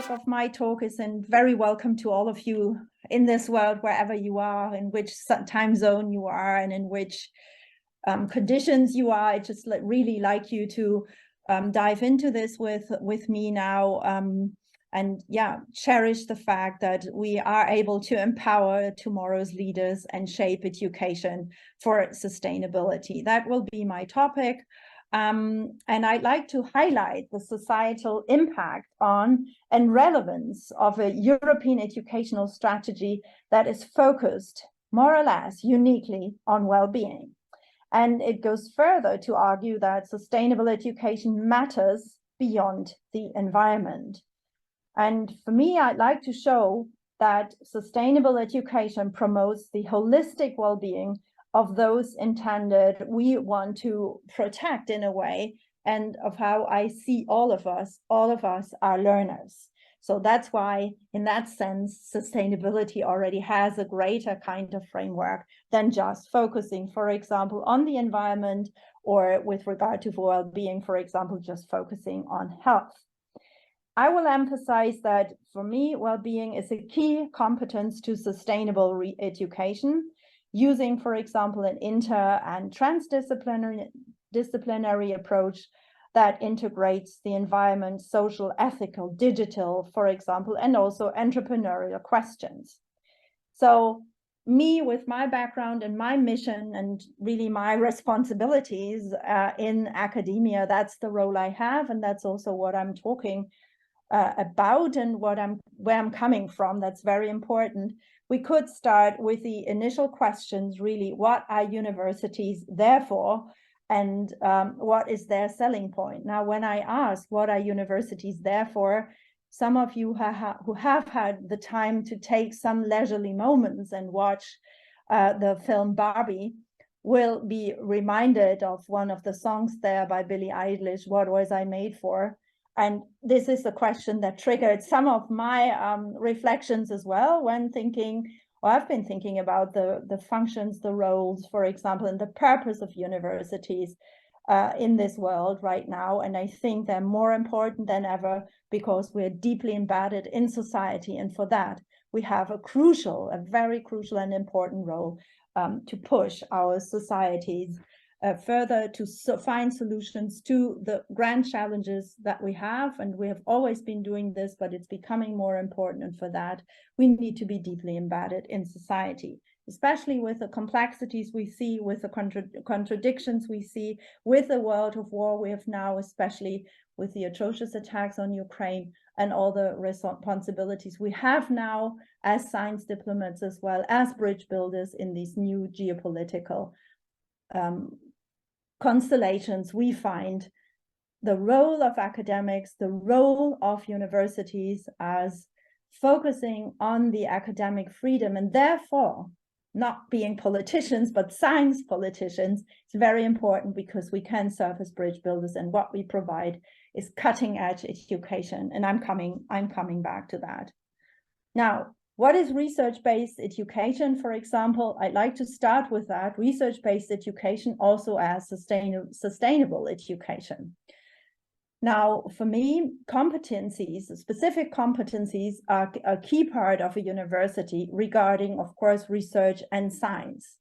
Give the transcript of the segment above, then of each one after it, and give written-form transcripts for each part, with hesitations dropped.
topic of my talk is, and very welcome to all of you in this world, wherever you are, in which time zone you are, and in which conditions you are. I just really like you to dive into this with me now, and yeah, cherish the fact that we are able to empower tomorrow's leaders and shape education for sustainability. That will be my topic. And I'd like to highlight the societal impact on and relevance of a European educational strategy that is focused more or less uniquely on well-being. And it goes further to argue that sustainable education matters beyond the environment. And for me, I'd like to show that sustainable education promotes the holistic well-being of those intended we want to protect in a way, and of how I see all of us are learners. So that's why, in that sense, sustainability already has a greater kind of framework than just focusing, for example, on the environment, or with regard to well-being, for example, just focusing on health. I will emphasize that for me, well-being is a key competence to sustainable education, using, for example, an inter- and transdisciplinary approach that integrates the environment, social, ethical, digital, for example, and also entrepreneurial questions. So me, with my background and my mission and really my responsibilities in academia, that's the role I have, and that's also what I'm talking about and where I'm coming from. That's very important. We could start with the initial questions, really. What are universities there for? And what is their selling point? Now, when I ask what are universities there for, some of you who have had the time to take some leisurely moments and watch the film Barbie will be reminded of one of the songs there by Billie Eilish, What Was I Made For? And this is the question that triggered some of my reflections as well when thinking, or I've been thinking about the functions, the roles, for example, and the purpose of universities in this world right now. And I think they're more important than ever because we're deeply embedded in society. And for that, we have a very crucial and important role to push our societies further, to find solutions to the grand challenges that we have. And we have always been doing this, but it's becoming more important. And for that, we need to be deeply embedded in society, especially with the complexities we see, with the contradictions we see, with the world of war we have now, especially with the atrocious attacks on Ukraine and all the responsibilities we have now as science diplomats, as well as bridge builders in these new geopolitical constellations. We find the role of academics, the role of universities as focusing on the academic freedom, and therefore not being politicians, but science politicians. It's very important because we can serve as bridge builders, and what we provide is cutting edge education. And I'm coming back to that. Now, what is research-based education, for example? I'd like to start with that. Research-based education also as sustainable education. Now, for me, competencies, specific competencies are a key part of a university regarding, of course, research and science.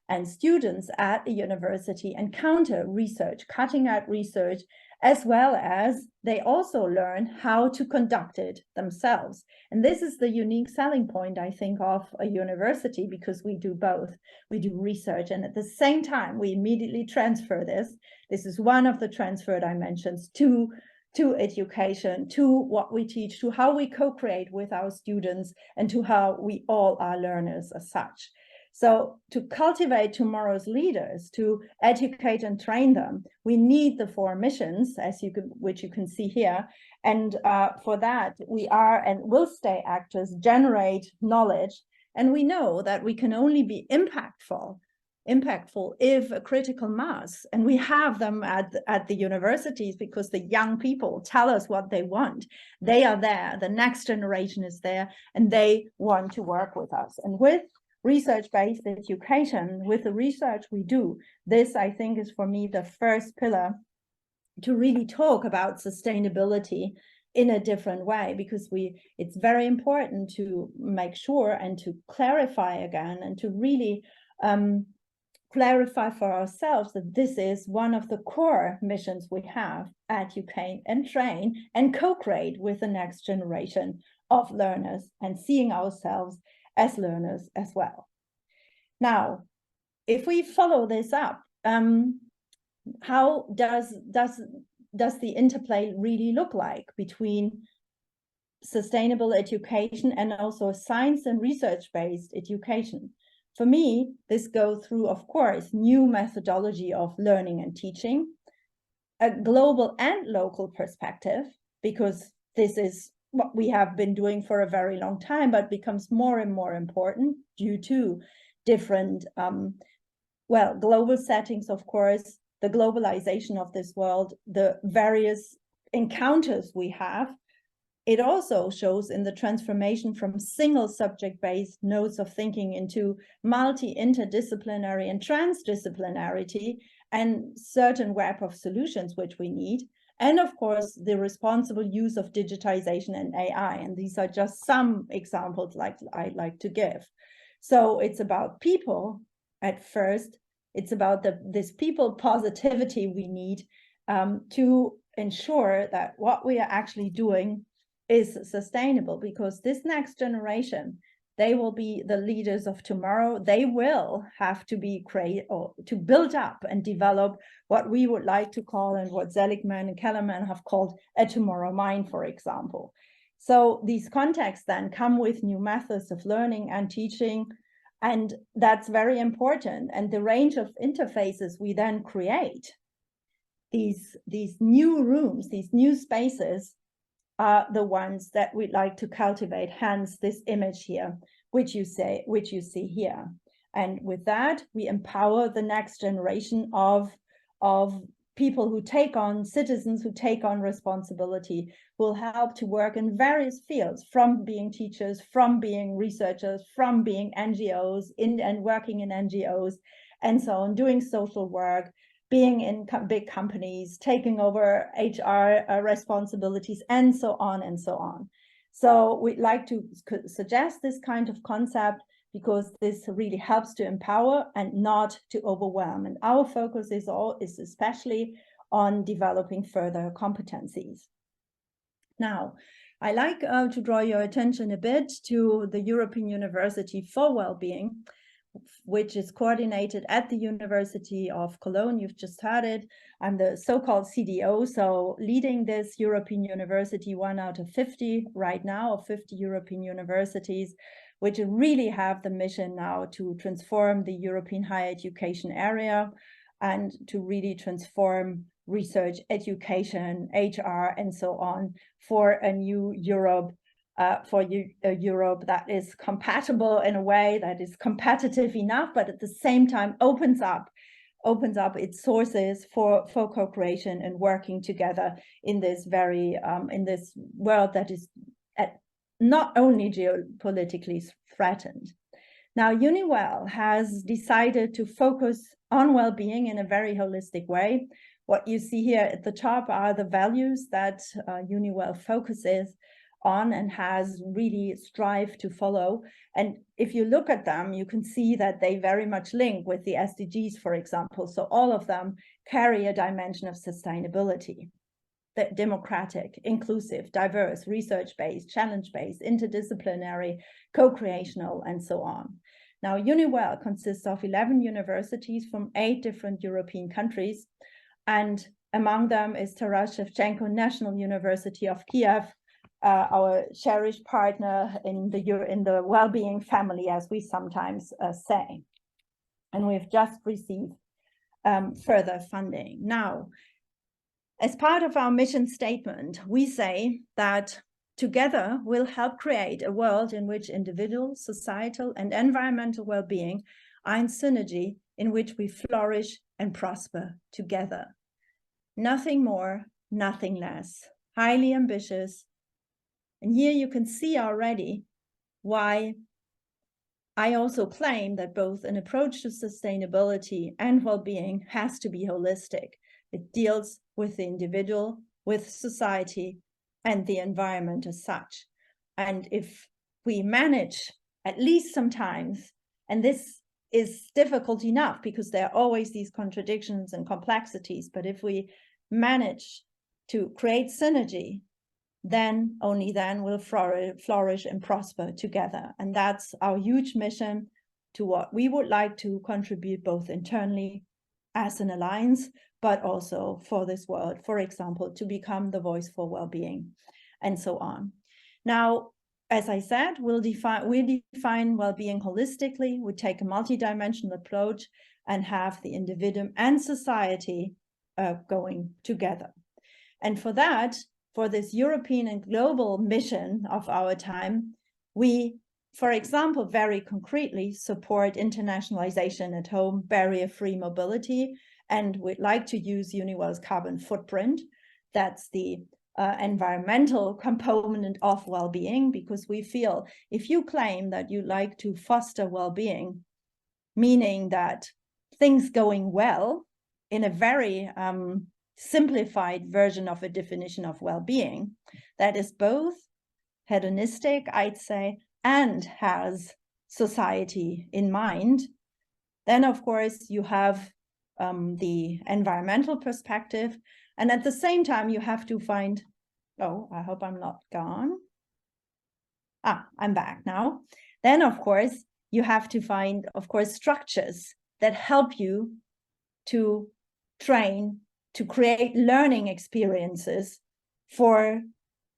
And students at a university encounter research, cutting-edge research, as well as they also learn how to conduct it themselves. And this is the unique selling point, I think, of a university, because we do both. We do research, and at the same time, we immediately transfer this. This is one of the transfer dimensions to education, to what we teach, to how we co-create with our students, and to how we all are learners as such. So to cultivate tomorrow's leaders, to educate and train them, we need the four missions, which you can see here. And for that, we are and will stay actors, generate knowledge. And we know that we can only be impactful if a critical mass, and we have them at the universities, because the young people tell us what they want. They are there, the next generation is there, and they want to work with us. And with research-based education, with the research we do, this, I think, is for me the first pillar to really talk about sustainability in a different way, because it's very important to make sure and to clarify again and to really clarify for ourselves that this is one of the core missions we have: educate and train and co-create with the next generation of learners, and seeing ourselves as learners as well. Now, if we follow this up, how does the interplay really look like between sustainable education and also science and research-based education? For me, this goes through, of course, new methodology of learning and teaching, a global and local perspective, because this is what we have been doing for a very long time, but becomes more and more important due to different, global settings, of course, the globalization of this world, the various encounters we have. It also shows in the transformation from single subject-based nodes of thinking into multi-interdisciplinary and transdisciplinarity, and certain web of solutions which we need. And of course, the responsible use of digitization and AI. And these are just some examples like I'd like to give. So it's about people at first. It's about this people positivity we need to ensure that what we are actually doing is sustainable, because this next generation, they will be the leaders of tomorrow. They will have to be created or to build up and develop what we would like to call, and what Seligman and Kellerman have called, a tomorrow mind, for example. So these contexts then come with new methods of learning and teaching, and that's very important. And the range of interfaces we then create, these new rooms, these new spaces, are the ones that we'd like to cultivate, hence this image here, which you see here. And with that, we empower the next generation of people who take on, citizens who take on responsibility, will help to work in various fields, from being teachers, from being researchers, from being NGOs, and working in NGOs, and so on, doing social work, being in big companies, taking over HR responsibilities, and so on and so on. So we'd like to suggest this kind of concept, because this really helps to empower and not to overwhelm. And our focus is especially on developing further competencies. Now, I like to draw your attention a bit to the European University for Wellbeing, which is coordinated at the University of Cologne. You've just heard it. I'm the so-called CDO, so leading this European university, 1 out of 50 right now, of 50 European universities, which really have the mission now to transform the European higher education area and to really transform research, education, HR, and so on, for a new Europe, for a Europe that is compatible in a way that is competitive enough, but at the same time opens up its sources for co-creation and working together in this very in this world that is not only geopolitically threatened. Now, EUniWell has decided to focus on well-being in a very holistic way. What you see here at the top are the values that EUniWell focuses on and has really strived to follow. And if you look at them, you can see that they very much link with the SDGs, for example. So all of them carry a dimension of sustainability: that democratic, inclusive, diverse, research-based, challenge-based, interdisciplinary, co-creational, and so on. Now, EUniWell consists of 11 universities from 8 different European countries, and among them is Taras Shevchenko National University of Kiev, our cherished partner in the well-being family, as we sometimes say. And we've just received further funding. Now, as part of our mission statement, we say that together we'll help create a world in which individual, societal, and environmental well-being are in synergy, in which we flourish and prosper together. Nothing more, nothing less. Highly ambitious. And here you can see already why I also claim that both an approach to sustainability and well-being has to be holistic. It deals with the individual, with society, and the environment as such. And if we manage, at least sometimes, and this is difficult enough because there are always these contradictions and complexities, but if we manage to create synergy, then only then will flourish and prosper together. And that's our huge mission to what we would like to contribute both internally as an alliance, but also for this world, for example, to become the voice for well-being and so on. Now, as I said, we'll define well-being holistically. We take a multidimensional approach and have the individuum and society going together. And for that, for this European and global mission of our time, we, for example, very concretely support internationalization at home, barrier-free mobility, and we'd like to use EUniWell's carbon footprint. That's the environmental component of well-being, because we feel if you claim that you like to foster well-being, meaning that things going well in a very simplified version of a definition of well-being that is both hedonistic, I'd say, and has society in mind, then of course you have the environmental perspective, and at the same time you have to find, oh, I hope I'm not gone. I'm back now. Then of course you have to find, of course, structures that help you to train, to create learning experiences for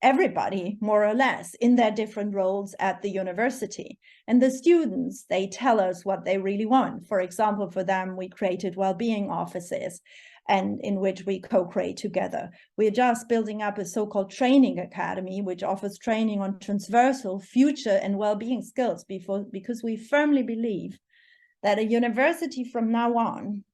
everybody, more or less, in their different roles at the university. And the students, they tell us what they really want. For example, for them, we created well-being offices, and in which we co-create together. We're just building up a so-called training academy, which offers training on transversal, future, and well-being skills, because we firmly believe that a university from now on,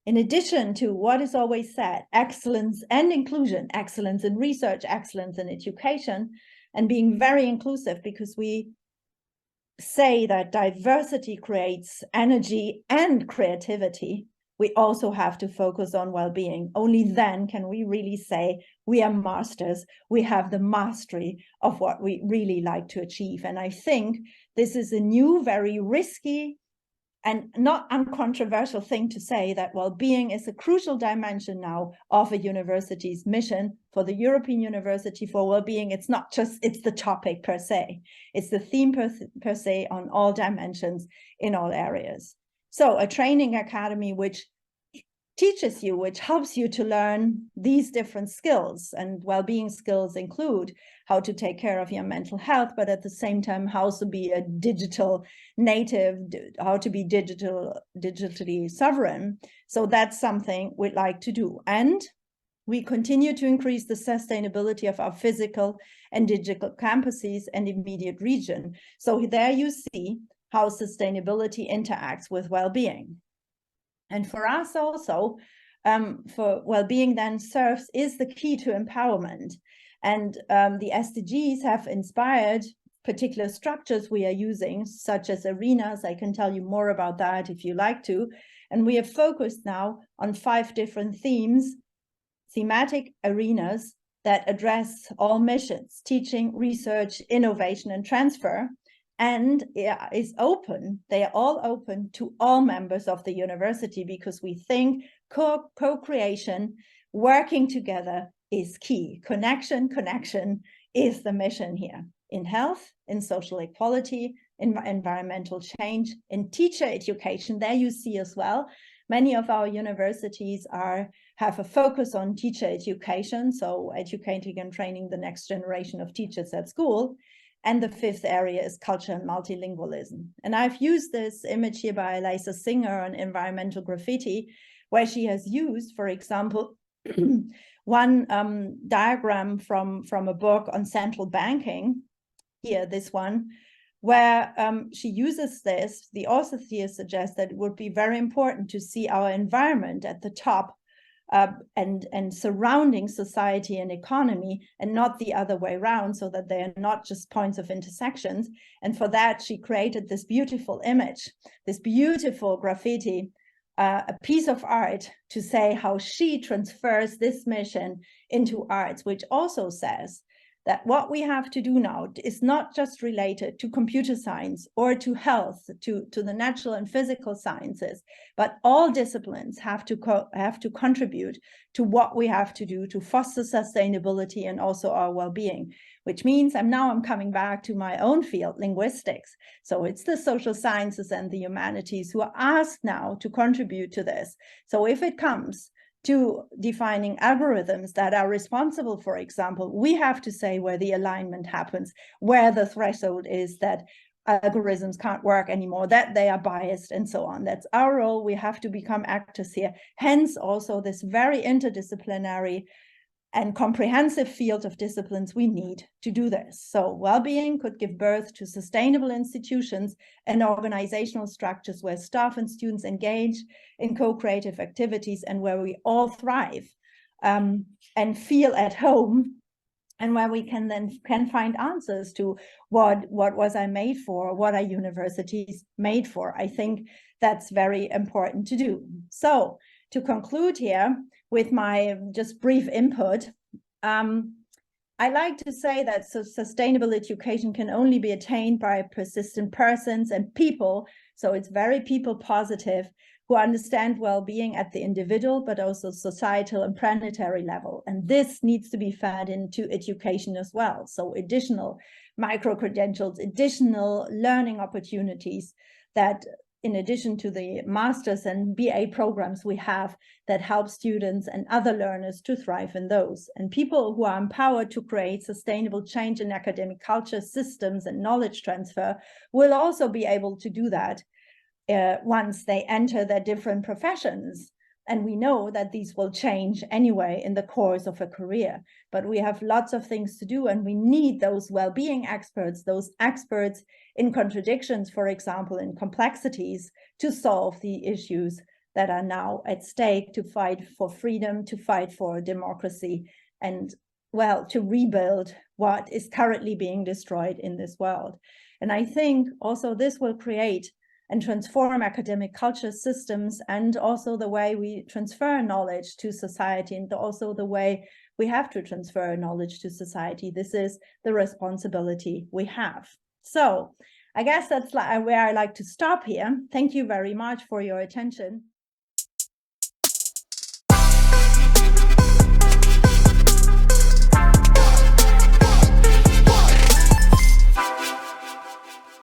in addition to what is always said, excellence and inclusion, excellence in research, excellence in education, and being very inclusive, because we say that diversity creates energy and creativity, we also have to focus on well-being. Only then can we really say we are masters, we have the mastery of what we really like to achieve. And I think this is a new, very risky, and not uncontroversial thing to say, that well-being is a crucial dimension now of a university's mission. For the European University for Well-being, it's not just, it's the topic per se. It's the theme per se on all dimensions in all areas. So a training academy which teaches you, which helps you to learn these different skills, and well-being skills include how to take care of your mental health, but at the same time, how to be a digital native, how to be digitally sovereign. So that's something we'd like to do. And we continue to increase the sustainability of our physical and digital campuses and immediate region. So there you see how sustainability interacts with well-being. And for us also, for well-being then is the key to empowerment. And the SDGs have inspired particular structures we are using, such as arenas. I can tell you more about that if you like to. And we have focused now on 5 different thematic arenas that address all missions: teaching, research, innovation, and transfer. And is open, they are all open to all members of the university, because we think co-creation, working together is key. Connection is the mission here. In health, in social equality, in environmental change, in teacher education, there you see as well. Many of our universities have a focus on teacher education, so educating and training the next generation of teachers at school. And the 5th area is culture and multilingualism. And I've used this image here by Eliza Singer on environmental graffiti, where she has used, for example, one diagram from a book on central banking, here, this one, where she uses this. The author here suggests that it would be very important to see our environment at the top and surrounding society and economy, and not the other way around, so that they are not just points of intersections. And for that, she created this beautiful image, this beautiful graffiti, a piece of art, to say how she transfers this mission into arts, which also says that what we have to do now is not just related to computer science or to health, to the natural and physical sciences, but all disciplines have to contribute to what we have to do to foster sustainability and also our well-being, which means I'm coming back to my own field, linguistics. So it's the social sciences and the humanities who are asked now to contribute to this. So if it comes to defining algorithms that are responsible, for example, we have to say where the alignment happens, where the threshold is that algorithms can't work anymore, that they are biased, and so on. That's our role. We have to become actors here. Hence, also this very interdisciplinary and comprehensive field of disciplines we need to do this. So well-being could give birth to sustainable institutions and organizational structures where staff and students engage in co-creative activities and where we all thrive and feel at home, and where we can find answers to what was I made for, what are universities made for. I think that's very important to do. So to conclude here with my just brief input, I like to say that sustainable education can only be attained by persistent persons and people. So it's very people positive, who understand well-being at the individual, but also societal and planetary level. And this needs to be fed into education as well. So additional micro-credentials, additional learning opportunities that, in addition to the master's and BA programs we have, that help students and other learners to thrive in those. And people who are empowered to create sustainable change in academic culture, systems, and knowledge transfer will also be able to do that once they enter their different professions. And we know that these will change anyway in the course of a career, but we have lots of things to do, and we need those well-being experts, those experts in contradictions, for example, in complexities, to solve the issues that are now at stake, to fight for freedom, to fight for democracy, and, well, to rebuild what is currently being destroyed in this world. And I think also this will create and transform academic culture systems, and also the way we transfer knowledge to society, and also the way we have to transfer knowledge to society. This is the responsibility we have. So I guess that's where I like to stop here. Thank you very much for your attention.